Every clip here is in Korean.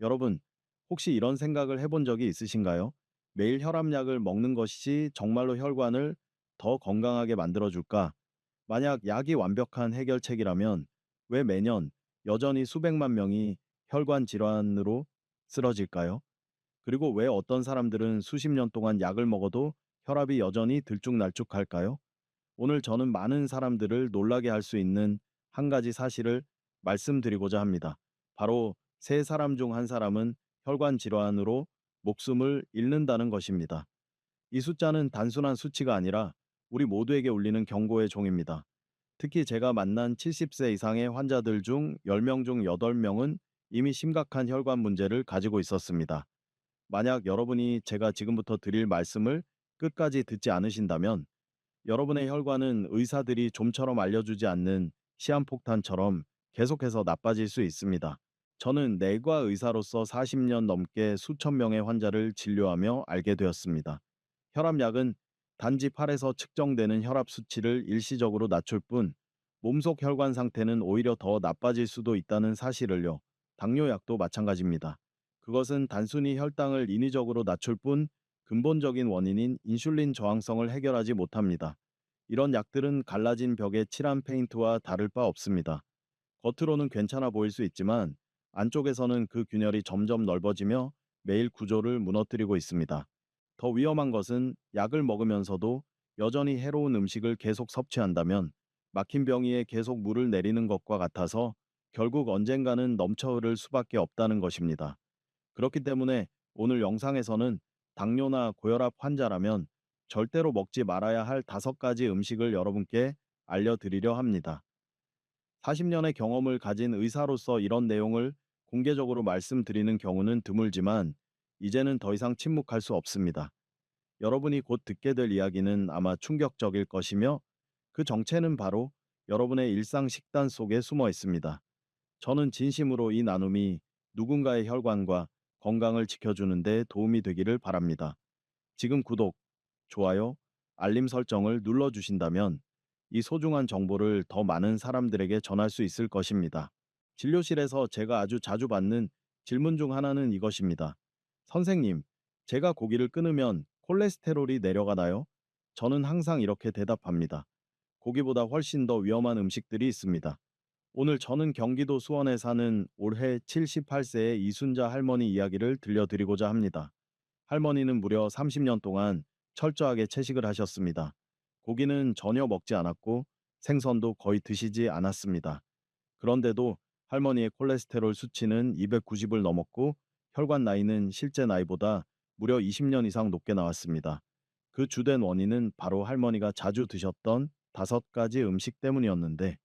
여러분, 혹시 이런 생각을 해본 적이 있으신가요? 매일 혈압약을 먹는 것이 정말로 혈관을 더 건강하게 만들어줄까? 만약 약이 완벽한 해결책이라면 왜 매년 여전히 수백만 명이 혈관 질환으로 쓰러질까요? 그리고 왜 어떤 사람들은 수십 년 동안 약을 먹어도 혈압이 여전히 들쭉날쭉할까요? 오늘 저는 많은 사람들을 놀라게 할 수 있는 한 가지 사실을 말씀드리고자 합니다. 바로 세 사람 중 한 사람은 혈관 질환으로 목숨을 잃는다는 것입니다. 이 숫자는 단순한 수치가 아니라 우리 모두에게 울리는 경고의 종입니다. 특히 제가 만난 70세 이상의 환자들 중 10명 중 8명은 이미 심각한 혈관 문제를 가지고 있었습니다. 만약 여러분이 제가 지금부터 드릴 말씀을 끝까지 듣지 않으신다면 여러분의 혈관은 의사들이 좀처럼 알려주지 않는 시한폭탄처럼 계속해서 나빠질 수 있습니다. 저는 내과 의사로서 40년 넘게 수천 명의 환자를 진료하며 알게 되었습니다. 혈압약은 단지 팔에서 측정되는 혈압 수치를 일시적으로 낮출 뿐 몸속 혈관 상태는 오히려 더 나빠질 수도 있다는 사실을요. 당뇨약도 마찬가지입니다. 그것은 단순히 혈당을 인위적으로 낮출 뿐 근본적인 원인인 인슐린 저항성을 해결하지 못합니다. 이런 약들은 갈라진 벽에 칠한 페인트와 다를 바 없습니다. 겉으로는 괜찮아 보일 수 있지만 안쪽에서는 그 균열이 점점 넓어지며 매일 구조를 무너뜨리고 있습니다. 더 위험한 것은 약을 먹으면서도 여전히 해로운 음식을 계속 섭취한다면 막힌 병이에 계속 물을 내리는 것과 같아서 결국 언젠가는 넘쳐 흐를 수밖에 없다는 것입니다. 그렇기 때문에 오늘 영상에서는 당뇨나 고혈압 환자라면 절대로 먹지 말아야 할 5가지 음식을 여러분께 알려드리려 합니다. 40년의 경험을 가진 의사로서 이런 내용을 공개적으로 말씀드리는 경우는 드물지만 이제는 더 이상 침묵할 수 없습니다. 여러분이 곧 듣게 될 이야기는 아마 충격적일 것이며 그 정체는 바로 여러분의 일상 식단 속에 숨어 있습니다. 저는 진심으로 이 나눔이 누군가의 혈관과 건강을 지켜주는 데 도움이 되기를 바랍니다. 지금 구독, 좋아요, 알림 설정을 눌러주신다면 이 소중한 정보를 더 많은 사람들에게 전할 수 있을 것입니다. 진료실에서 제가 아주 자주 받는 질문 중 하나는 이것입니다. 선생님, 제가 고기를 끊으면 콜레스테롤이 내려가나요? 저는 항상 이렇게 대답합니다. 고기보다 훨씬 더 위험한 음식들이 있습니다. 오늘 저는 경기도 수원에 사는 올해 78세의 이순자 할머니 이야기를 들려드리고자 합니다. 할머니는 무려 30년 동안 철저하게 채식을 하셨습니다. 고기는 전혀 먹지 않았고 생선도 거의 드시지 않았습니다. 그런데도 할머니의 콜레스테롤 수치는 290을 넘었고 혈관 나이는 실제 나이보다 무려 20년 이상 높게 나왔습니다. 그 주된 원인은 바로 할머니가 자주 드셨던 5가지 음식 때문이었는데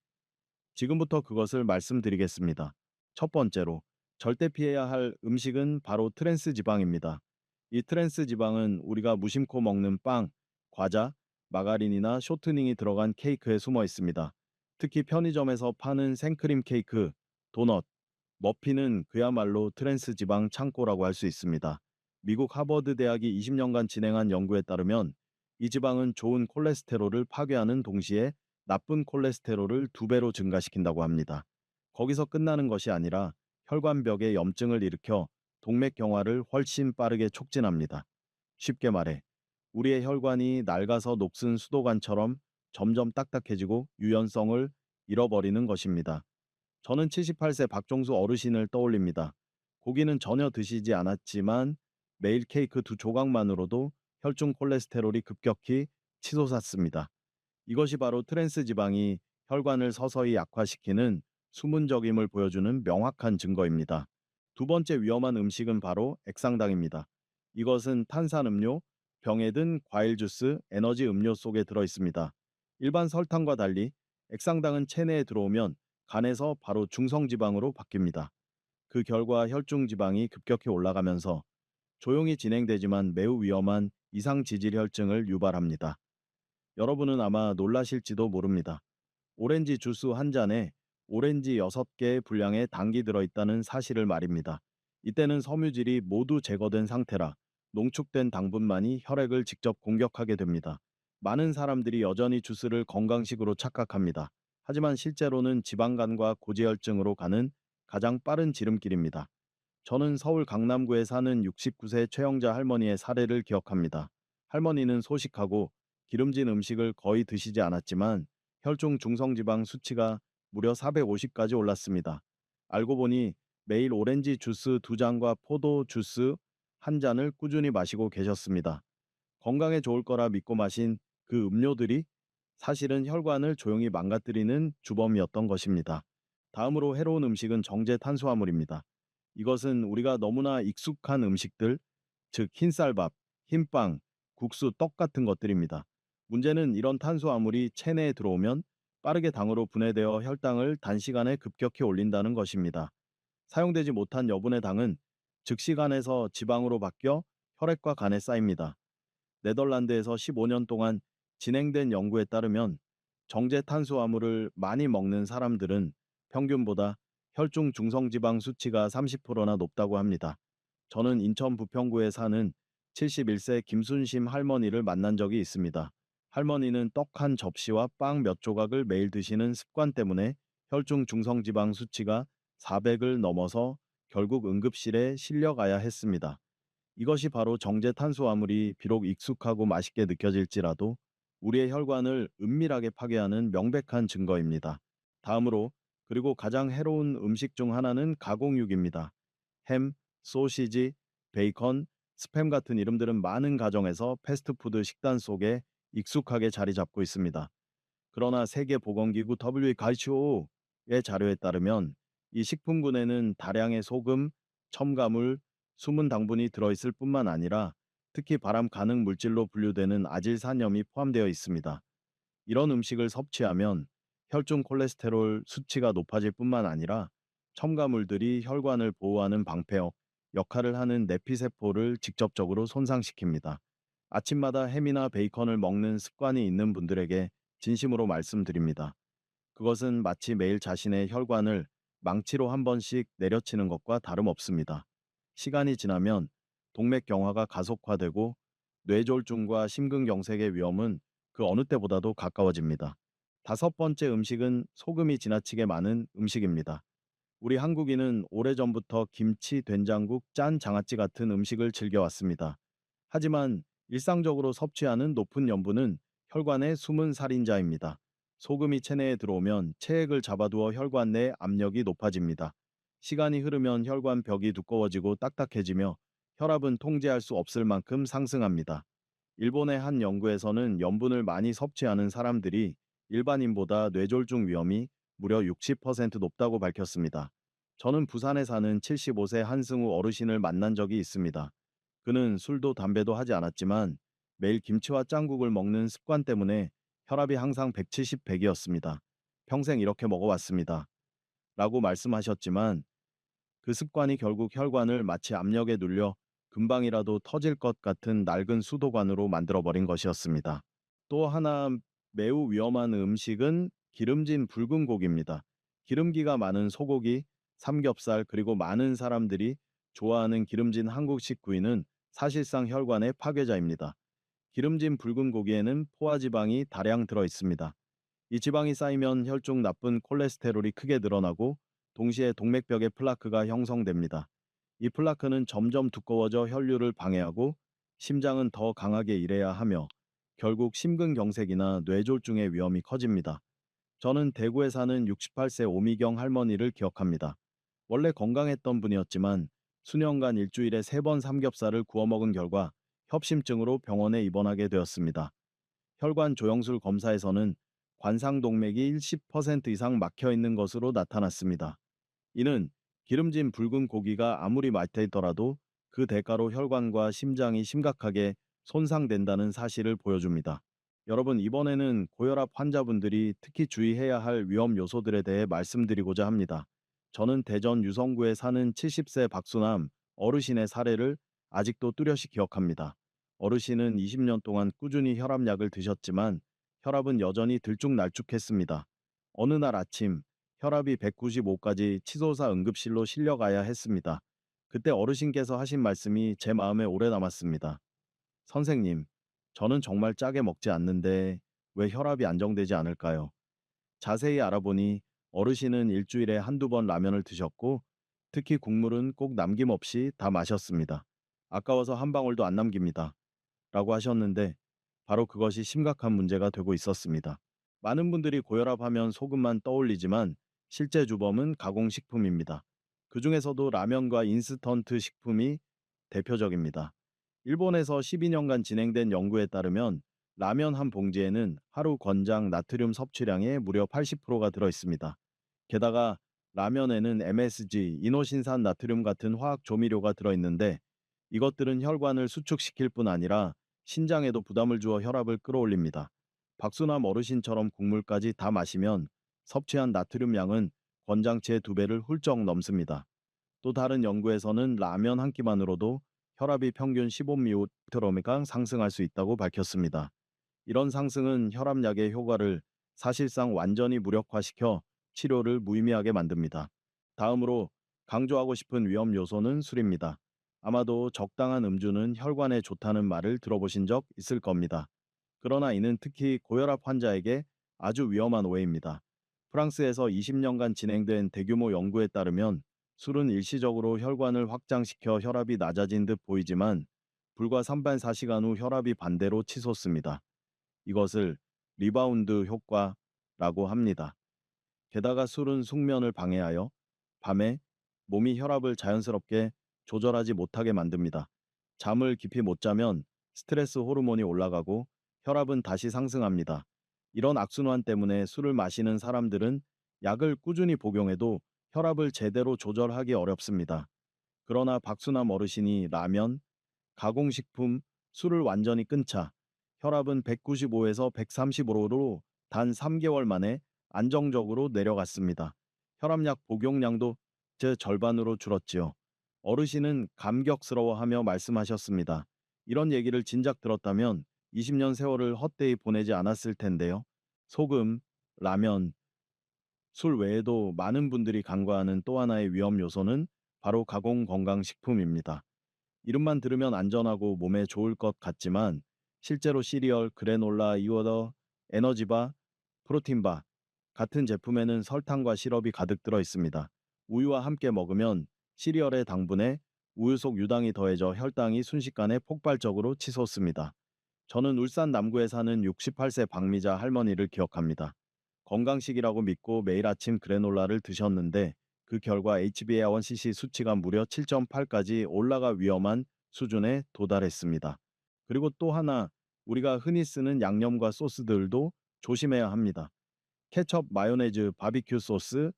지금부터 그것을 말씀드리겠습니다. 첫 번째로 절대 피해야 할 음식은 바로 트랜스 지방입니다. 이 트랜스 지방은 우리가 무심코 먹는 빵, 과자, 마가린이나 쇼트닝이 들어간 케이크에 숨어 있습니다. 특히 편의점에서 파는 생크림 케이크, 도넛, 머핀은 그야말로 트랜스 지방 창고라고 할 수 있습니다. 미국 하버드 대학이 20년간 진행한 연구에 따르면 이 지방은 좋은 콜레스테롤을 파괴하는 동시에 나쁜 콜레스테롤을 2배로 증가시킨다고 합니다. 거기서 끝나는 것이 아니라 혈관벽에 염증을 일으켜 동맥경화를 훨씬 빠르게 촉진합니다. 쉽게 말해 우리의 혈관이 낡아서 녹슨 수도관처럼 점점 딱딱해지고 유연성을 잃어버리는 것입니다. 저는 78세 박종수 어르신을 떠올립니다. 고기는 전혀 드시지 않았지만 매일 케이크 2조각만으로도 혈중 콜레스테롤이 급격히 치솟았습니다. 이것이 바로 트랜스 지방이 혈관을 서서히 약화시키는 수문적임을 보여주는 명확한 증거입니다. 두 번째 위험한 음식은 바로 액상당입니다. 이것은 탄산음료, 병에 든 과일 주스, 에너지 음료 속에 들어 있습니다. 일반 설탕과 달리 액상당은 체내에 들어오면 간에서 바로 중성지방으로 바뀝니다. 그 결과 혈중 지방이 급격히 올라가면서 조용히 진행되지만 매우 위험한 이상지질혈증을 유발합니다. 여러분은 아마 놀라실지도 모릅니다. 오렌지 주스 한 잔에 오렌지 6개의 분량의 당이 들어있다는 사실을 말입니다. 이때는 섬유질이 모두 제거된 상태라 농축된 당분만이 혈액을 직접 공격하게 됩니다. 많은 사람들이 여전히 주스를 건강식으로 착각합니다. 하지만 실제로는 지방간과 고지혈증으로 가는 가장 빠른 지름길입니다. 저는 서울 강남구에 사는 69세 최영자 할머니의 사례를 기억합니다. 할머니는 소식하고 기름진 음식을 거의 드시지 않았지만 혈중 중성지방 수치가 무려 450까지 올랐습니다. 알고 보니 매일 오렌지 주스 2잔과 포도 주스 1잔을 꾸준히 마시고 계셨습니다. 건강에 좋을 거라 믿고 마신 그 음료들이 사실은 혈관을 조용히 망가뜨리는 주범이었던 것입니다. 다음으로 해로운 음식은 정제 탄수화물입니다. 이것은 우리가 너무나 익숙한 음식들, 즉 흰쌀밥, 흰빵, 국수, 떡 같은 것들입니다. 문제는 이런 탄수화물이 체내에 들어오면 빠르게 당으로 분해되어 혈당을 단시간에 급격히 올린다는 것입니다. 사용되지 못한 여분의 당은 즉시간에서 지방으로 바뀌어 혈액과 간에 쌓입니다. 네덜란드에서 15년 동안 진행된 연구에 따르면 정제 탄수화물을 많이 먹는 사람들은 평균보다 혈중 중성지방 수치가 30%나 높다고 합니다. 저는 인천 부평구에 사는 71세 김순심 할머니를 만난 적이 있습니다. 할머니는 떡 한 접시와 빵 몇 조각을 매일 드시는 습관 때문에 혈중 중성지방 수치가 400을 넘어서 결국 응급실에 실려가야 했습니다. 이것이 바로 정제 탄수화물이 비록 익숙하고 맛있게 느껴질지라도 우리의 혈관을 은밀하게 파괴하는 명백한 증거입니다. 다음으로 그리고 가장 해로운 음식 중 하나는 가공육입니다. 햄, 소시지, 베이컨, 스팸 같은 이름들은 많은 가정에서 패스트푸드 식단 속에 익숙하게 자리 잡고 있습니다. 그러나 세계보건기구 WHO의 자료에 따르면 이 식품군에는 다량의 소금, 첨가물, 숨은 당분이 들어있을 뿐만 아니라 특히 발암 가능 물질로 분류되는 아질산염이 포함되어 있습니다. 이런 음식을 섭취하면 혈중 콜레스테롤 수치가 높아질 뿐만 아니라 첨가물들이 혈관을 보호하는 방패역 역할을 하는 내피세포를 직접적으로 손상시킵니다. 아침마다 햄이나 베이컨을 먹는 습관이 있는 분들에게 진심으로 말씀드립니다. 그것은 마치 매일 자신의 혈관을 망치로 한 번씩 내려치는 것과 다름없습니다. 시간이 지나면 동맥경화가 가속화되고 뇌졸중과 심근경색의 위험은 그 어느 때보다도 가까워집니다. 다섯 번째 음식은 소금이 지나치게 많은 음식입니다. 우리 한국인은 오래전부터 김치, 된장국, 짠 장아찌 같은 음식을 즐겨왔습니다. 하지만 일상적으로 섭취하는 높은 염분은 혈관의 숨은 살인자입니다. 소금이 체내에 들어오면 체액을 잡아두어 혈관 내 압력이 높아집니다. 시간이 흐르면 혈관 벽이 두꺼워지고 딱딱해지며 혈압은 통제할 수 없을 만큼 상승합니다. 일본의 한 연구에서는 염분을 많이 섭취하는 사람들이 일반인보다 뇌졸중 위험이 무려 60% 높다고 밝혔습니다. 저는 부산에 사는 75세 한승우 어르신을 만난 적이 있습니다. 그는 술도 담배도 하지 않았지만 매일 김치와 짱국을 먹는 습관 때문에 혈압이 항상 170, 100이었습니다. 평생 이렇게 먹어왔습니다. 라고 말씀하셨지만 그 습관이 결국 혈관을 마치 압력에 눌려 금방이라도 터질 것 같은 낡은 수도관으로 만들어버린 것이었습니다. 또 하나 매우 위험한 음식은 기름진 붉은 고기입니다. 기름기가 많은 소고기, 삼겹살 그리고 많은 사람들이 좋아하는 기름진 한국식 구이는 사실상 혈관의 파괴자입니다. 기름진 붉은 고기에는 포화지방이 다량 들어 있습니다. 이 지방이 쌓이면 혈중 나쁜 콜레스테롤이 크게 늘어나고 동시에 동맥벽에 플라크가 형성됩니다. 이 플라크는 점점 두꺼워져 혈류를 방해하고 심장은 더 강하게 일해야 하며 결국 심근경색이나 뇌졸중의 위험이 커집니다. 저는 대구에 사는 68세 오미경 할머니를 기억합니다. 원래 건강했던 분이었지만 수년간 일주일에 3번 삼겹살을 구워 먹은 결과 협심증으로 병원에 입원하게 되었습니다. 혈관 조영술 검사에서는 관상동맥이 10% 이상 막혀 있는 것으로 나타났습니다. 이는 기름진 붉은 고기가 아무리 맛있더라도 그 대가로 혈관과 심장이 심각하게 손상된다는 사실을 보여줍니다. 여러분, 이번에는 고혈압 환자분들이 특히 주의해야 할 위험 요소들에 대해 말씀드리고자 합니다. 저는 대전 유성구에 사는 70세 박수남 어르신의 사례를 아직도 뚜렷이 기억합니다. 어르신은 20년 동안 꾸준히 혈압약을 드셨지만 혈압은 여전히 들쭉날쭉했습니다. 어느 날 아침 혈압이 195까지 치솟아 응급실로 실려가야 했습니다. 그때 어르신께서 하신 말씀이 제 마음에 오래 남았습니다. 선생님, 저는 정말 짜게 먹지 않는데 왜 혈압이 안정되지 않을까요? 자세히 알아보니 어르신은 일주일에 한두 번 라면을 드셨고 특히 국물은 꼭 남김없이 다 마셨습니다. 아까워서 한 방울도 안 남깁니다. 라고 하셨는데 바로 그것이 심각한 문제가 되고 있었습니다. 많은 분들이 고혈압하면 소금만 떠올리지만 실제 주범은 가공식품입니다. 그 중에서도 라면과 인스턴트 식품이 대표적입니다. 일본에서 12년간 진행된 연구에 따르면 라면 한 봉지에는 하루 권장 나트륨 섭취량의 무려 80%가 들어 있습니다. 게다가 라면에는 MSG, 이노신산 나트륨 같은 화학 조미료가 들어 있는데 이것들은 혈관을 수축시킬 뿐 아니라 신장에도 부담을 주어 혈압을 끌어올립니다. 박수남 어르신처럼 국물까지 다 마시면 섭취한 나트륨 양은 권장치의 2배를 훌쩍 넘습니다. 또 다른 연구에서는 라면 한 끼만으로도 혈압이 평균 15mg 상승할 수 있다고 밝혔습니다. 이런 상승은 혈압약의 효과를 사실상 완전히 무력화시켜 치료를 무의미하게 만듭니다. 다음으로 강조하고 싶은 위험 요소는 술입니다. 아마도 적당한 음주는 혈관에 좋다는 말을 들어보신 적 있을 겁니다. 그러나 이는 특히 고혈압 환자에게 아주 위험한 오해입니다. 프랑스에서 20년간 진행된 대규모 연구에 따르면 술은 일시적으로 혈관을 확장시켜 혈압이 낮아진 듯 보이지만 불과 3반 4시간 후 혈압이 반대로 치솟습니다. 이것을 리바운드 효과라고 합니다. 게다가 술은 숙면을 방해하여 밤에 몸이 혈압을 자연스럽게 조절하지 못하게 만듭니다. 잠을 깊이 못 자면 스트레스 호르몬이 올라가고 혈압은 다시 상승합니다. 이런 악순환 때문에 술을 마시는 사람들은 약을 꾸준히 복용해도 혈압을 제대로 조절하기 어렵습니다. 그러나 박수남 어르신이 라면, 가공식품, 술을 완전히 끊자 혈압은 195에서 135로 단 3개월 만에 안정적으로 내려갔습니다. 혈압약 복용량도 제 절반으로 줄었지요. 어르신은 감격스러워하며 말씀하셨습니다. 이런 얘기를 진작 들었다면 20년 세월을 헛되이 보내지 않았을 텐데요. 소금, 라면, 술 외에도 많은 분들이 간과하는 또 하나의 위험 요소는 바로 가공 건강식품입니다. 이름만 들으면 안전하고 몸에 좋을 것 같지만 실제로 시리얼, 그래놀라, 이오더, 에너지바, 프로틴바 같은 제품에는 설탕과 시럽이 가득 들어 있습니다. 우유와 함께 먹으면 시리얼의 당분에 우유 속 유당이 더해져 혈당이 순식간에 폭발적으로 치솟습니다. 저는 울산 남구에 사는 68세 박미자 할머니를 기억합니다. 건강식이라고 믿고 매일 아침 그래놀라를 드셨는데 그 결과 HbA1c 수치가 무려 7.8까지 올라가 위험한 수준에 도달했습니다. 그리고 또 하나 우리가 흔히 쓰는 양념과 소스들도 조심해야 합니다. 케첩, 마요네즈, 바비큐 소스,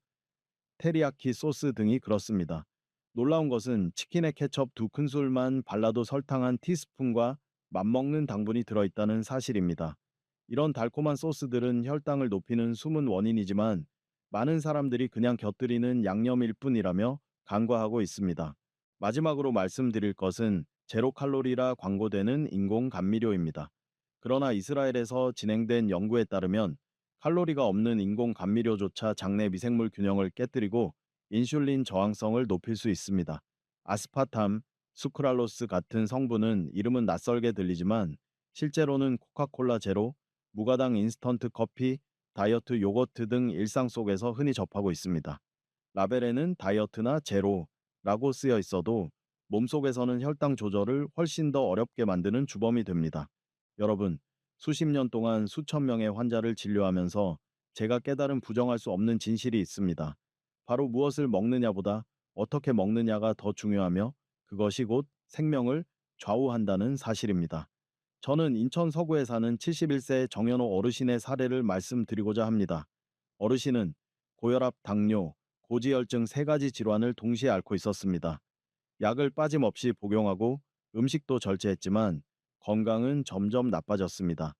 테리야키 소스 등이 그렇습니다. 놀라운 것은 치킨에 케첩 2큰술만 발라도 설탕 한 티스푼과 맞먹는 당분이 들어있다는 사실입니다. 이런 달콤한 소스들은 혈당을 높이는 숨은 원인이지만 많은 사람들이 그냥 곁들이는 양념일 뿐이라며 간과하고 있습니다. 마지막으로 말씀드릴 것은 제로 칼로리라 광고되는 인공 감미료입니다. 그러나 이스라엘에서 진행된 연구에 따르면 칼로리가 없는 인공 감미료조차 장내 미생물 균형을 깨뜨리고 인슐린 저항성을 높일 수 있습니다. 아스파탐, 수크랄로스 같은 성분은 이름은 낯설게 들리지만 실제로는 코카콜라 제로, 무가당 인스턴트 커피, 다이어트 요거트 등 일상 속에서 흔히 접하고 있습니다. 라벨에는 다이어트나 제로라고 쓰여 있어도 몸속에서는 혈당 조절을 훨씬 더 어렵게 만드는 주범이 됩니다. 여러분, 수십 년 동안 수천 명의 환자를 진료하면서 제가 깨달은 부정할 수 없는 진실이 있습니다. 바로 무엇을 먹느냐보다 어떻게 먹느냐가 더 중요하며 그것이 곧 생명을 좌우한다는 사실입니다. 저는 인천 서구에 사는 71세 정현호 어르신의 사례를 말씀드리고자 합니다. 어르신은 고혈압, 당뇨, 고지혈증 3가지 질환을 동시에 앓고 있었습니다. 약을 빠짐없이 복용하고 음식도 절제했지만 건강은 점점 나빠졌습니다.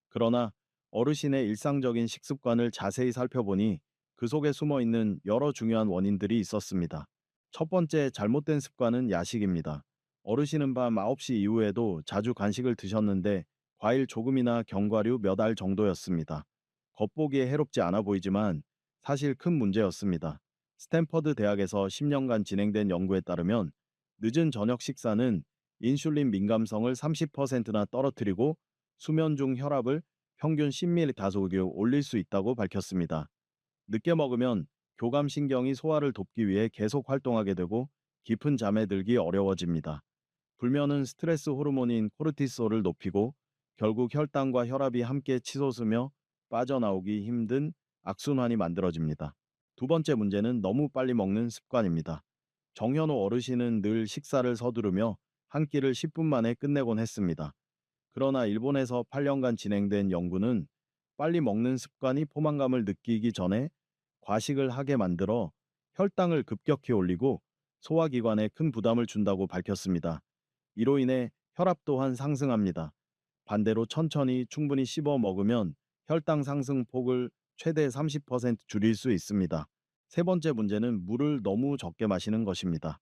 그러나 어르신의 일상적인 식습관을 자세히 살펴보니 그 속에 숨어 있는 여러 중요한 원인들이 있었습니다. 첫 번째 잘못된 습관은 야식입니다. 어르신은 밤 9시 이후에도 자주 간식을 드셨는데 과일 조금이나 견과류 몇 알 정도였습니다. 겉보기에 해롭지 않아 보이지만 사실 큰 문제였습니다. 스탠퍼드 대학에서 10년간 진행된 연구에 따르면 늦은 저녁 식사는 인슐린 민감성을 30%나 떨어뜨리고 수면 중 혈압을 평균 10ml 다속여 올릴 수 있다고 밝혔습니다. 늦게 먹으면 교감신경이 소화를 돕기 위해 계속 활동하게 되고 깊은 잠에 들기 어려워집니다. 불면은 스트레스 호르몬인 코르티솔을 높이고 결국 혈당과 혈압이 함께 치솟으며 빠져나오기 힘든 악순환이 만들어집니다. 두 번째 문제는 너무 빨리 먹는 습관입니다. 정현호 어르신은 늘 식사를 서두르며 한 끼를 10분 만에 끝내곤 했습니다. 그러나 일본에서 8년간 진행된 연구는 빨리 먹는 습관이 포만감을 느끼기 전에 과식을 하게 만들어 혈당을 급격히 올리고 소화기관에 큰 부담을 준다고 밝혔습니다. 이로 인해 혈압 또한 상승합니다. 반대로 천천히 충분히 씹어 먹으면 혈당 상승 폭을 최대 30% 줄일 수 있습니다. 세 번째 문제는 물을 너무 적게 마시는 것입니다.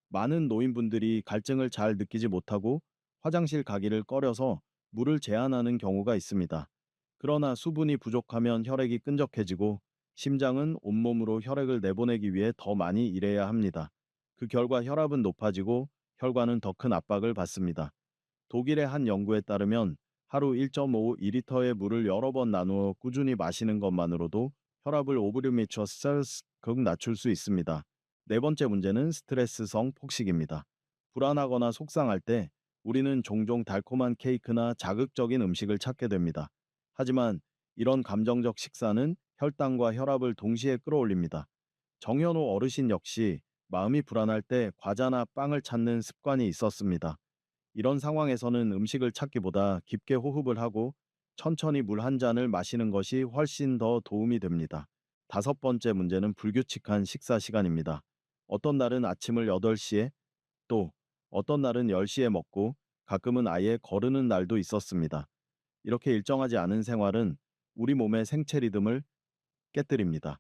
많은 노인분들이 갈증을 잘 느끼지 못하고 화장실 가기를 꺼려서 물을 제한하는 경우가 있습니다. 그러나 수분이 부족하면 혈액이 끈적해지고 심장은 온몸으로 혈액을 내보내기 위해 더 많이 일해야 합니다. 그 결과 혈압은 높아지고 혈관은 더 큰 압박을 받습니다. 독일의 한 연구에 따르면 하루 1.5리터의 물을 여러 번 나누어 꾸준히 마시는 것만으로도 혈압을 5mmHg 극 낮출 수 있습니다. 네 번째 문제는 스트레스성 폭식입니다. 불안하거나 속상할 때 우리는 종종 달콤한 케이크나 자극적인 음식을 찾게 됩니다. 하지만 이런 감정적 식사는 혈당과 혈압을 동시에 끌어올립니다. 정현호 어르신 역시 마음이 불안할 때 과자나 빵을 찾는 습관이 있었습니다. 이런 상황에서는 음식을 찾기보다 깊게 호흡을 하고 천천히 물 한 잔을 마시는 것이 훨씬 더 도움이 됩니다. 다섯 번째 문제는 불규칙한 식사 시간입니다. 어떤 날은 아침을 8시에 또 어떤 날은 10시에 먹고 가끔은 아예 거르는 날도 있었습니다. 이렇게 일정하지 않은 생활은 우리 몸의 생체 리듬을 깨뜨립니다.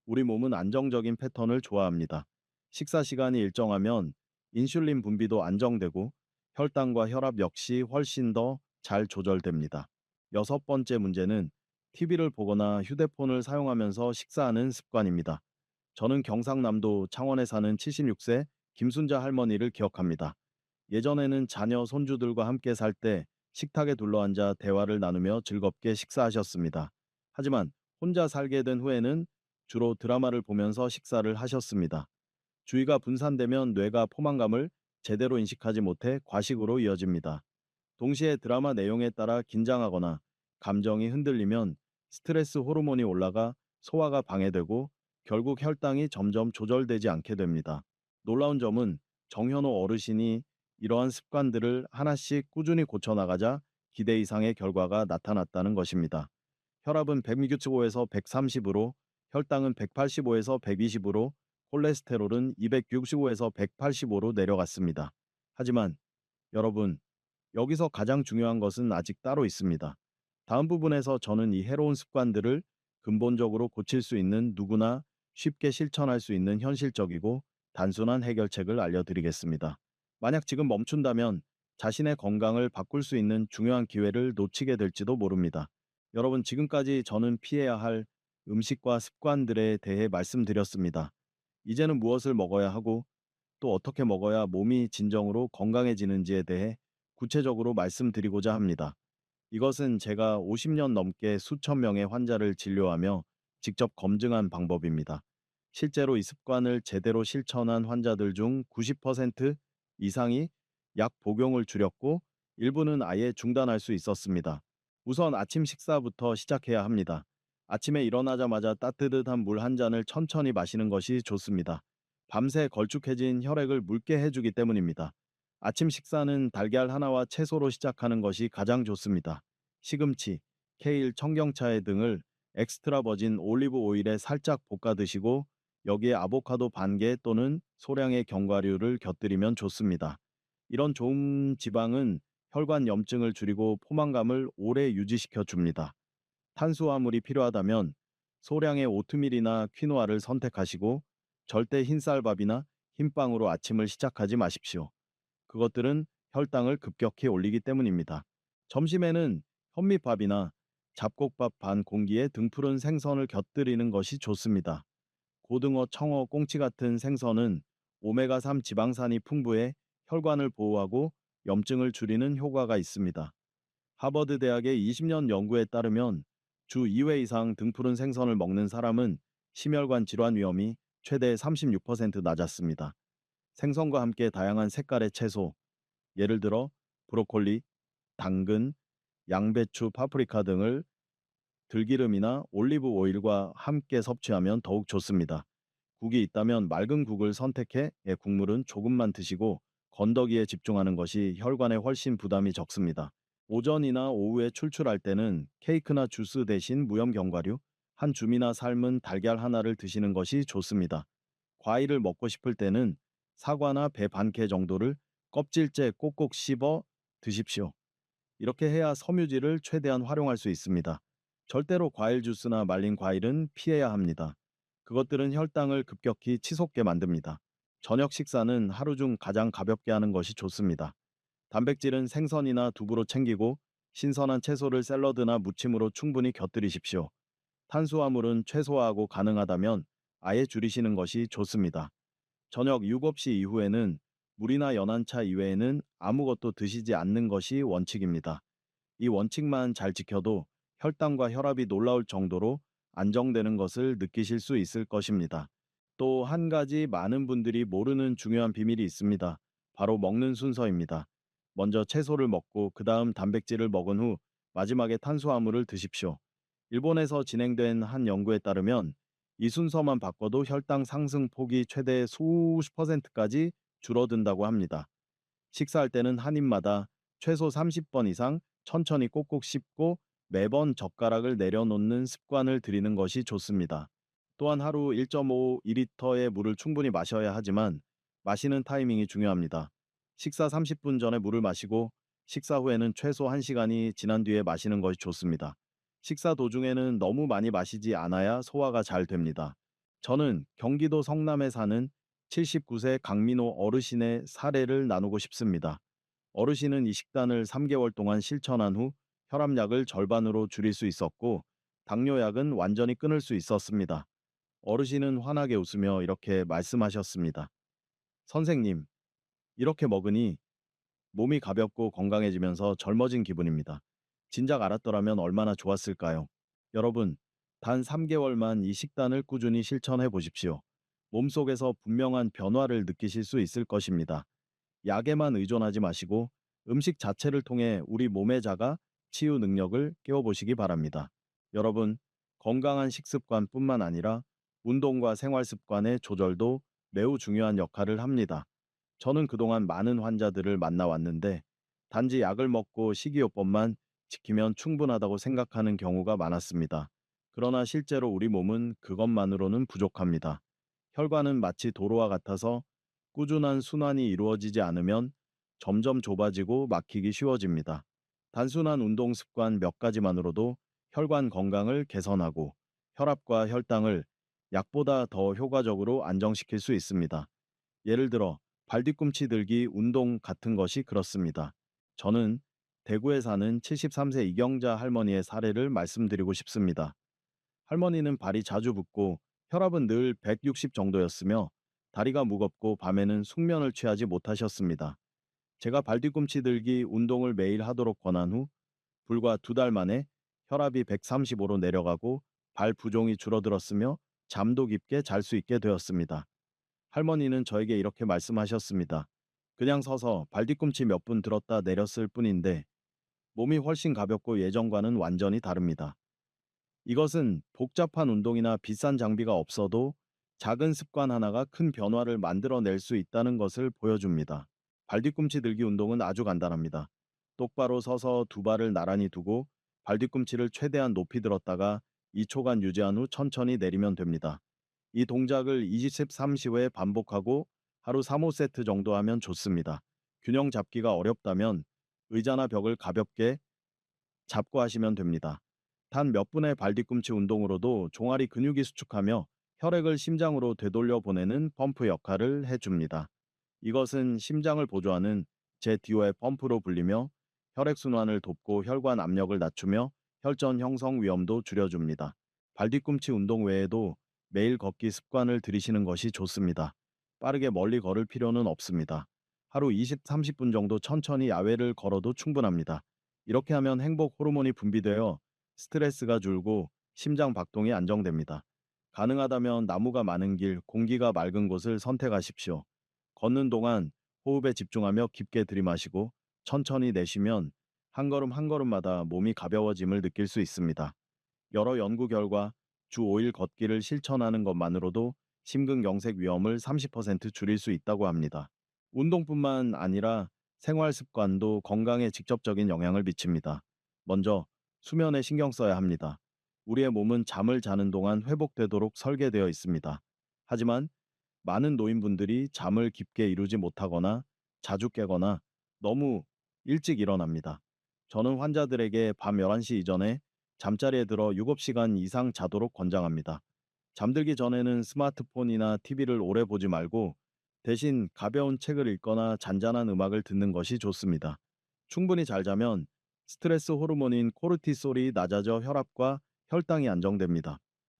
우리 몸은 안정적인 패턴을 좋아합니다. 식사 시간이 일정하면 인슐린 분비도 안정되고 혈당과 혈압 역시 훨씬 더 잘 조절됩니다. 여섯 번째 문제는 TV를 보거나 휴대폰을 사용하면서 식사하는 습관입니다. 저는 경상남도 창원에 사는 76세 김순자 할머니를 기억합니다. 예전에는 자녀 손주들과 함께 살 때 식탁에 둘러앉아 대화를 나누며 즐겁게 식사하셨습니다. 하지만 혼자 살게 된 후에는 주로 드라마를 보면서 식사를 하셨습니다. 주의가 분산되면 뇌가 포만감을 제대로 인식하지 못해 과식으로 이어집니다. 동시에 드라마 내용에 따라 긴장하거나 감정이 흔들리면 스트레스 호르몬이 올라가 소화가 방해되고 결국 혈당이 점점 조절되지 않게 됩니다. 놀라운 점은 정현호 어르신이 이러한 습관들을 하나씩 꾸준히 고쳐나가자 기대 이상의 결과가 나타났다는 것입니다. 혈압은 165에서 130으로, 혈당은 185에서 120으로, 콜레스테롤은 265에서 185로 내려갔습니다. 하지만 여러분, 여기서 가장 중요한 것은 아직 따로 있습니다. 다음 부분에서 저는 이 해로운 습관들을 근본적으로 고칠 수 있는 누구나 쉽게 실천할 수 있는 현실적이고 단순한 해결책을 알려드리겠습니다. 만약 지금 멈춘다면 자신의 건강을 바꿀 수 있는 중요한 기회를 놓치게 될지도 모릅니다. 여러분, 지금까지 저는 피해야 할 음식과 습관들에 대해 말씀드렸습니다. 이제는 무엇을 먹어야 하고 또 어떻게 먹어야 몸이 진정으로 건강해지는지에 대해 구체적으로 말씀드리고자 합니다. 이것은 제가 50년 넘게 수천 명의 환자를 진료하며 직접 검증한 방법입니다. 실제로 이 습관을 제대로 실천한 환자들 중 90% 이상이 약 복용을 줄였고 일부는 아예 중단할 수 있었습니다. 우선 아침 식사부터 시작해야 합니다. 아침에 일어나자마자 따뜻한 물 한 잔을 천천히 마시는 것이 좋습니다. 밤새 걸쭉해진 혈액을 묽게 해주기 때문입니다. 아침 식사는 달걀 하나와 채소로 시작하는 것이 가장 좋습니다. 시금치, 케일, 청경차에 등을 엑스트라 버진 올리브 오일에 살짝 볶아 드시고 여기에 아보카도 반 개 또는 소량의 견과류를 곁들이면 좋습니다. 이런 좋은 지방은 혈관 염증을 줄이고 포만감을 오래 유지시켜 줍니다. 탄수화물이 필요하다면 소량의 오트밀이나 퀴노아를 선택하시고 절대 흰쌀밥이나 흰빵으로 아침을 시작하지 마십시오. 그것들은 혈당을 급격히 올리기 때문입니다. 점심에는 현미밥이나 잡곡밥 반 공기에 등푸른 생선을 곁들이는 것이 좋습니다. 고등어, 청어, 꽁치 같은 생선은 오메가3 지방산이 풍부해 혈관을 보호하고 염증을 줄이는 효과가 있습니다. 하버드 대학의 20년 연구에 따르면 주 2회 이상 등푸른 생선을 먹는 사람은 심혈관 질환 위험이 최대 36% 낮았습니다. 생선과 함께 다양한 색깔의 채소, 예를 들어 브로콜리, 당근, 양배추, 파프리카 등을 들기름이나 올리브 오일과 함께 섭취하면 더욱 좋습니다. 국이 있다면 맑은 국을 선택해 국물은 조금만 드시고 건더기에 집중하는 것이 혈관에 훨씬 부담이 적습니다. 오전이나 오후에 출출할 때는 케이크나 주스 대신 무염 견과류, 한 줌이나 삶은 달걀 하나를 드시는 것이 좋습니다. 과일을 먹고 싶을 때는 사과나 배 반 개 정도를 껍질째 꼭꼭 씹어 드십시오. 이렇게 해야 섬유질을 최대한 활용할 수 있습니다. 절대로 과일 주스나 말린 과일은 피해야 합니다. 그것들은 혈당을 급격히 치솟게 만듭니다. 저녁 식사는 하루 중 가장 가볍게 하는 것이 좋습니다. 단백질은 생선이나 두부로 챙기고 신선한 채소를 샐러드나 무침으로 충분히 곁들이십시오. 탄수화물은 최소화하고 가능하다면 아예 줄이시는 것이 좋습니다. 저녁 7시 이후에는 물이나 연한 차 이외에는 아무것도 드시지 않는 것이 원칙입니다. 이 원칙만 잘 지켜도 혈당과 혈압이 놀라울 정도로 안정되는 것을 느끼실 수 있을 것입니다. 또 한 가지 많은 분들이 모르는 중요한 비밀이 있습니다. 바로 먹는 순서입니다. 먼저 채소를 먹고 그 다음 단백질을 먹은 후 마지막에 탄수화물을 드십시오. 일본에서 진행된 한 연구에 따르면 이 순서만 바꿔도 혈당 상승 폭이 최대 수십 퍼센트까지 줄어든다고 합니다. 식사할 때는 한 입마다 최소 30번 이상 천천히 꼭꼭 씹고 매번 젓가락을 내려놓는 습관을 들이는 것이 좋습니다. 또한 하루 1.5리터의 물을 충분히 마셔야 하지만 마시는 타이밍이 중요합니다. 식사 30분 전에 물을 마시고 식사 후에는 최소 1시간이 지난 뒤에 마시는 것이 좋습니다. 식사 도중에는 너무 많이 마시지 않아야 소화가 잘 됩니다. 저는 경기도 성남에 사는 79세 강민호 어르신의 사례를 나누고 싶습니다. 어르신은 이 식단을 3개월 동안 실천한 후 혈압약을 절반으로 줄일 수 있었고 당뇨약은 완전히 끊을 수 있었습니다. 어르신은 환하게 웃으며 이렇게 말씀하셨습니다. 선생님, 이렇게 먹으니 몸이 가볍고 건강해지면서 젊어진 기분입니다. 진작 알았더라면 얼마나 좋았을까요? 여러분, 단 3개월만 이 식단을 꾸준히 실천해 보십시오. 몸속에서 분명한 변화를 느끼실 수 있을 것입니다. 약에만 의존하지 마시고 음식 자체를 통해 우리 몸의 자가 치유 능력을 깨워보시기 바랍니다. 여러분, 건강한 식습관뿐만 아니라 운동과 생활 습관의 조절도 매우 중요한 역할을 합니다. 저는 그동안 많은 환자들을 만나왔는데 단지 약을 먹고 식이요법만 지키면 충분하다고 생각하는 경우가 많았습니다. 그러나 실제로 우리 몸은 그것만으로는 부족합니다. 혈관은 마치 도로와 같아서 꾸준한 순환이 이루어지지 않으면 점점 좁아지고 막히기 쉬워집니다. 단순한 운동 습관 몇 가지만으로도 혈관 건강을 개선하고 혈압과 혈당을 약보다 더 효과적으로 안정시킬 수 있습니다. 예를 들어 발뒤꿈치 들기 운동 같은 것이 그렇습니다. 저는 대구에 사는 73세 이경자 할머니의 사례를 말씀드리고 싶습니다. 할머니는 발이 자주 붓고 혈압은 늘 160 정도였으며 다리가 무겁고 밤에는 숙면을 취하지 못하셨습니다. 제가 발뒤꿈치 들기 운동을 매일 하도록 권한 후 불과 2달 만에 혈압이 135로 내려가고 발 부종이 줄어들었으며 잠도 깊게 잘 수 있게 되었습니다. 할머니는 저에게 이렇게 말씀하셨습니다. 그냥 서서 발뒤꿈치 몇 분 들었다 내렸을 뿐인데 몸이 훨씬 가볍고 예전과는 완전히 다릅니다. 이것은 복잡한 운동이나 비싼 장비가 없어도 작은 습관 하나가 큰 변화를 만들어낼 수 있다는 것을 보여줍니다. 발뒤꿈치 들기 운동은 아주 간단합니다. 똑바로 서서 두 발을 나란히 두고 발뒤꿈치를 최대한 높이 들었다가 2초간 유지한 후 천천히 내리면 됩니다. 이 동작을 23시회 반복하고 하루 3-5세트 정도 하면 좋습니다. 균형 잡기가 어렵다면 의자나 벽을 가볍게 잡고 하시면 됩니다. 단 몇 분의 발뒤꿈치 운동으로도 종아리 근육이 수축하며 혈액을 심장으로 되돌려 보내는 펌프 역할을 해줍니다. 이것은 심장을 보조하는 제2의 펌프로 불리며 혈액순환을 돕고 혈관 압력을 낮추며 혈전 형성 위험도 줄여줍니다. 발뒤꿈치 운동 외에도 매일 걷기 습관을 들이시는 것이 좋습니다. 빠르게 멀리 걸을 필요는 없습니다. 하루 20-30분 정도 천천히 야외를 걸어도 충분합니다. 이렇게 하면 행복 호르몬이 분비되어 스트레스가 줄고 심장 박동이 안정됩니다. 가능하다면 나무가 많은 길, 공기가 맑은 곳을 선택하십시오. 걷는 동안 호흡에 집중하며 깊게 들이마시고 천천히 내쉬면 한 걸음 한 걸음마다 몸이 가벼워짐을 느낄 수 있습니다. 여러 연구 결과 주 5일 걷기를 실천하는 것만으로도 심근경색 위험을 30% 줄일 수 있다고 합니다. 운동뿐만 아니라 생활 습관도 건강에 직접적인 영향을 미칩니다. 먼저 수면에 신경 써야 합니다. 우리의 몸은 잠을 자는 동안 회복되도록 설계되어 있습니다. 하지만 많은 노인분들이 잠을 깊게 이루지 못하거나 자주 깨거나 너무 일찍 일어납니다. 저는 환자들에게 밤 11시 이전에 잠자리에 들어 7시간 이상 자도록 권장합니다. 잠들기 전에는 스마트폰이나 TV를 오래 보지 말고 대신 가벼운 책을 읽거나 잔잔한 음악을 듣는 것이 좋습니다. 충분히 잘 자면 스트레스 호르몬인 코르티솔이 낮아져 혈압과 혈당이 안정됩니다.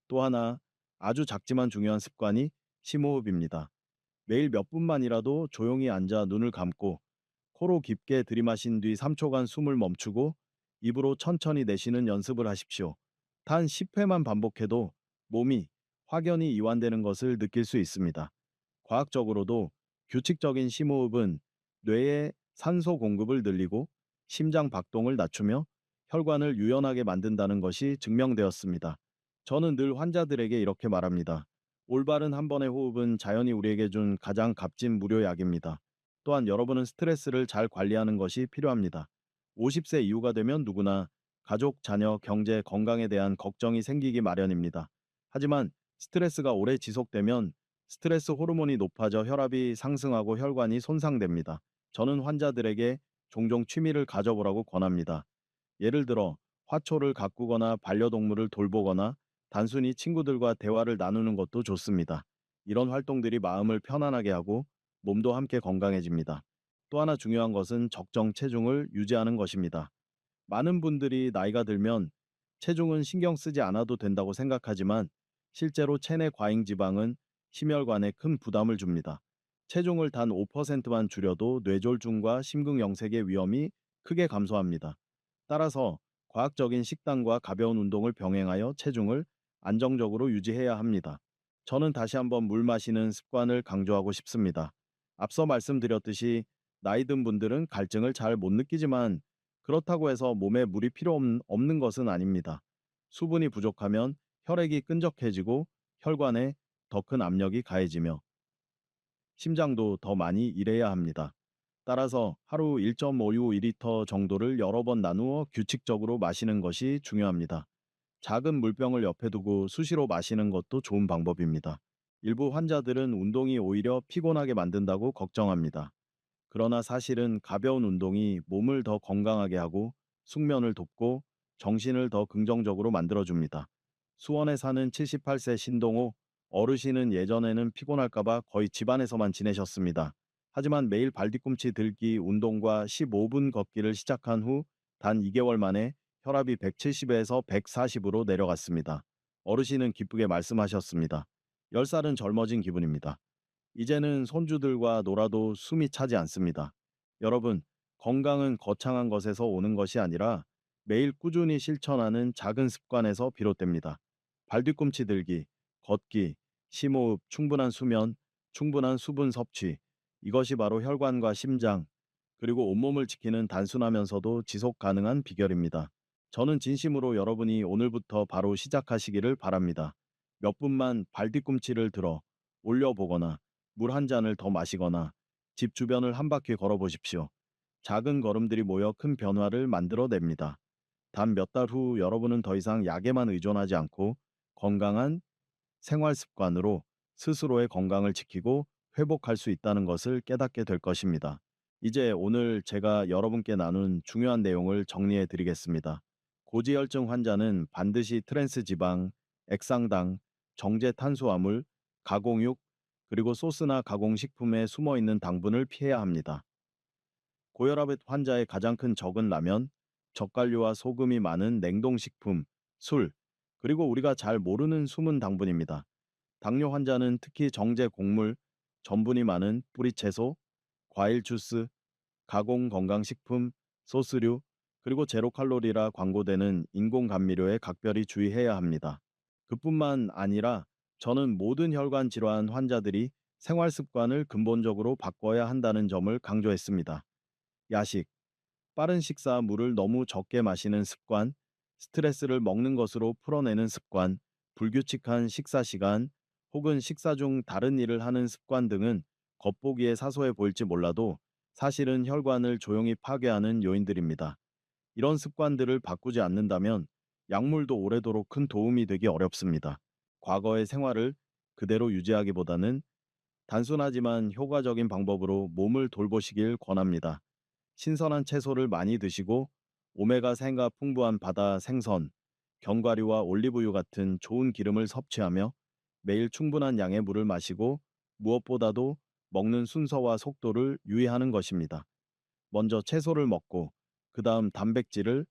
또 하나 아주 작지만 중요한 습관이 심호흡입니다. 매일 몇 분만이라도 조용히 앉아 눈을 감고 코로 깊게 들이마신 뒤 3초간 숨을 멈추고 입으로 천천히 내쉬는 연습을 하십시오. 단 10회만 반복해도 몸이 확연히 이완되는 것을 느낄 수 있습니다. 과학적으로도 규칙적인 심호흡은 뇌에 산소 공급을 늘리고 심장 박동을 낮추며 혈관을 유연하게 만든다는 것이 증명되었습니다. 저는 늘 환자들에게 이렇게 말합니다. 올바른 한 번의 호흡은 자연이 우리에게 준 가장 값진 무료약입니다. 또한 여러분은 스트레스를 잘 관리하는 것이 필요합니다. 50세 이후가 되면 누구나 가족, 자녀, 경제, 건강에 대한 걱정이 생기기 마련입니다. 하지만 스트레스가 오래 지속되면 스트레스 호르몬이 높아져 혈압이 상승하고 혈관이 손상됩니다. 저는 환자들에게 종종 취미를 가져보라고 권합니다. 예를 들어 화초를 가꾸거나 반려동물을 돌보거나 단순히 친구들과 대화를 나누는 것도 좋습니다. 이런 활동들이 마음을 편안하게 하고 몸도 함께 건강해집니다. 또 하나 중요한 것은 적정 체중을 유지하는 것입니다. 많은 분들이 나이가 들면 체중은 신경 쓰지 않아도 된다고 생각하지만 실제로 체내 과잉 지방은 심혈관에 큰 부담을 줍니다. 체중을 단 5%만 줄여도 뇌졸중과 심근경색의 위험이 크게 감소합니다. 따라서 과학적인 식단과 가벼운 운동을 병행하여 체중을 안정적으로 유지해야 합니다. 저는 다시 한번 물 마시는 습관을 강조하고 싶습니다. 앞서 말씀드렸듯이 나이 든 분들은 갈증을 잘 못 느끼지만 그렇다고 해서 몸에 물이 필요 없는 것은 아닙니다. 수분이 부족하면 혈액이 끈적해지고 혈관에 더 큰 압력이 가해지며 심장도 더 많이 일해야 합니다. 따라서 하루 1.5리터 정도를 여러 번 나누어 규칙적으로 마시는 것이 중요합니다. 작은 물병을 옆에 두고 수시로 마시는 것도 좋은 방법입니다. 일부 환자들은 운동이 오히려 피곤하게 만든다고 걱정합니다. 그러나 사실은 가벼운 운동이 몸을 더 건강하게 하고 숙면을 돕고 정신을 더 긍정적으로 만들어줍니다. 수원에 사는 78세 신동호 어르신은 예전에는 피곤할까봐 거의 집안에서만 지내셨습니다. 하지만 매일 발뒤꿈치 들기 운동과 15분 걷기를 시작한 후 단 2개월 만에 혈압이 170에서 140으로 내려갔습니다. 어르신은 기쁘게 말씀하셨습니다. 10살은 젊어진 기분입니다. 이제는 손주들과 놀아도 숨이 차지 않습니다. 여러분, 건강은 거창한 것에서 오는 것이 아니라 매일 꾸준히 실천하는 작은 습관에서 비롯됩니다. 발뒤꿈치 들기, 걷기, 심호흡, 충분한 수면, 충분한 수분 섭취. 이것이 바로 혈관과 심장, 그리고 온몸을 지키는 단순하면서도 지속 가능한 비결입니다. 저는 진심으로 여러분이 오늘부터 바로 시작하시기를 바랍니다. 몇 분만 발뒤꿈치를 들어 올려보거나 물 한 잔을 더 마시거나 집 주변을 한 바퀴 걸어보십시오. 작은 걸음들이 모여 큰 변화를 만들어냅니다. 단 몇 달 후 여러분은 더 이상 약에만 의존하지 않고 건강한 생활 습관으로 스스로의 건강을 지키고 회복할 수 있다는 것을 깨닫게 될 것입니다. 이제 오늘 제가 여러분께 나눈 중요한 내용을 정리해 드리겠습니다. 고지혈증 환자는 반드시 트랜스 지방, 액상당, 정제 탄수화물, 가공육, 그리고 소스나 가공식품에 숨어 있는 당분을 피해야 합니다. 고혈압 환자의 가장 큰 적은 라면, 젓갈류와 소금이 많은 냉동식품, 술, 그리고 우리가 잘 모르는 숨은 당분입니다. 당뇨 환자는 특히 정제 곡물, 전분이 많은 뿌리채소, 과일 주스, 가공 건강식품, 소스류, 그리고 제로 칼로리라 광고되는 인공 감미료에 각별히 주의해야 합니다. 그뿐만 아니라 저는 모든 혈관 질환 환자들이 생활 습관을 근본적으로 바꿔야 한다는 점을 강조했습니다. 야식, 빠른 식사, 물을 너무 적게 마시는 습관, 스트레스를 먹는 것으로 풀어내는 습관, 불규칙한 식사 시간, 혹은 식사 중 다른 일을 하는 습관 등은 겉보기에 사소해 보일지 몰라도 사실은 혈관을 조용히 파괴하는 요인들입니다. 이런 습관들을 바꾸지 않는다면 약물도 오래도록 큰 도움이 되기 어렵습니다. 과거의 생활을 그대로 유지하기보다는 단순하지만 효과적인 방법으로 몸을 돌보시길 권합니다. 신선한 채소를 많이 드시고 오메가3가 풍부한 바다 생선, 견과류와 올리브유 같은 좋은 기름을 섭취하며 매일 충분한 양의 물을 마시고 무엇보다도 먹는 순서와 속도를 유의하는 것입니다. 먼저 채소를 먹고 그 다음 단백질을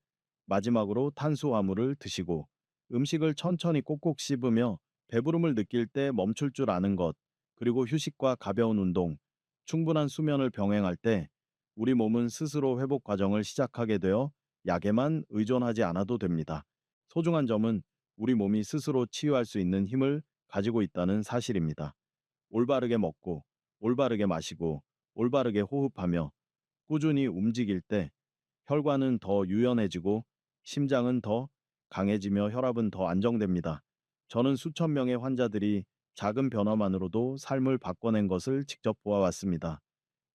마지막으로 탄수화물을 드시고 음식을 천천히 꼭꼭 씹으며 배부름을 느낄 때 멈출 줄 아는 것, 그리고 휴식과 가벼운 운동, 충분한 수면을 병행할 때 우리 몸은 스스로 회복 과정을 시작하게 되어 약에만 의존하지 않아도 됩니다. 소중한 점은 우리 몸이 스스로 치유할 수 있는 힘을 가지고 있다는 사실입니다. 올바르게 먹고, 올바르게 마시고, 올바르게 호흡하며 꾸준히 움직일 때 혈관은 더 유연해지고 심장은 더 강해지며 혈압은 더 안정됩니다. 저는 수천 명의 환자들이 작은 변화만으로도 삶을 바꿔낸 것을 직접 보아왔습니다.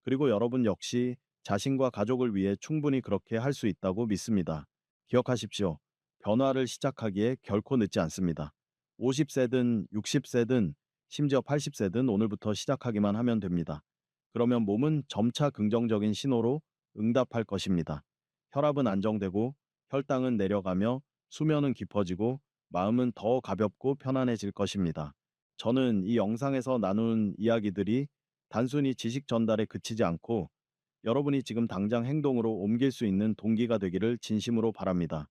그리고 여러분 역시 자신과 가족을 위해 충분히 그렇게 할 수 있다고 믿습니다. 기억하십시오. 변화를 시작하기에 결코 늦지 않습니다. 50세든 60세든 심지어 80세든 오늘부터 시작하기만 하면 됩니다. 그러면 몸은 점차 긍정적인 신호로 응답할 것입니다. 혈압은 안정되고 혈당은 내려가며 수면은 깊어지고 마음은 더 가볍고 편안해질 것입니다. 저는 이 영상에서 나눈 이야기들이 단순히 지식 전달에 그치지 않고 여러분이 지금 당장 행동으로 옮길 수 있는 동기가 되기를 진심으로 바랍니다.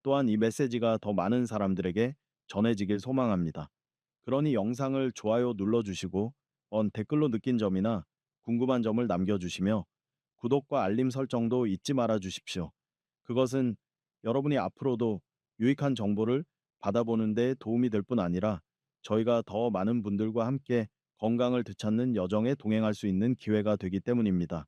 또한 이 메시지가 더 많은 사람들에게 전해지길 소망합니다. 그러니 영상을 좋아요 눌러주시고 댓글로 느낀 점이나 궁금한 점을 남겨주시며 구독과 알림 설정도 잊지 말아 주십시오. 그것은 여러분이 앞으로도 유익한 정보를 받아보는 데 도움이 될 뿐 아니라 저희가 더 많은 분들과 함께 건강을 되찾는 여정에 동행할 수 있는 기회가 되기 때문입니다.